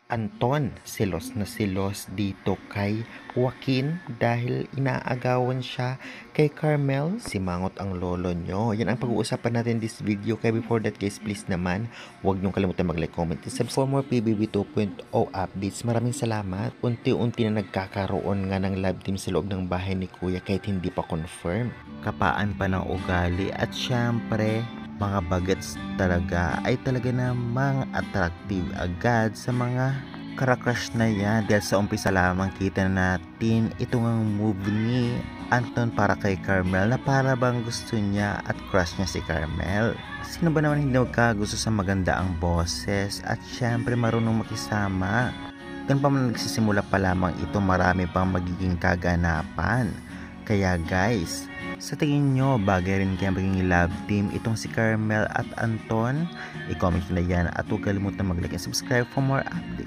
Anton, selos na selos dito kay Joaquin dahil inaagawan siya kay Carmel. Simangot ang lolo nyo. Yan ang pag-uusapan natin this video. Kaya before that guys, please naman, huwag nyo kalimutan mag-like, comment, and subscribe for more PBB 2.0 updates. Maraming salamat. Unti-unti na nagkakaroon nga ng love team sa loob ng bahay ni Kuya kahit hindi pa confirm. Kapaan pa ng ugali at syempre, mga bagets talaga ay talaga namang attractive agad sa mga karakrush na yan dahil sa umpisa lamang kita natin itong ang move ni Anton para kay Carmel na para bang gusto niya at crush niya si Carmel. Sino ba naman hindi magkagusto sa maganda ang boses at syempre marunong makisama? Ganun pa man nagsisimula pa lamang ito, marami pang magiging kaganapan. Kaya guys, sa tingin nyo, bagay rin kaya maging love team itong si Carmel at Anton? I-comment nyo na yan at huwag kalimutan mag-like and subscribe for more updates.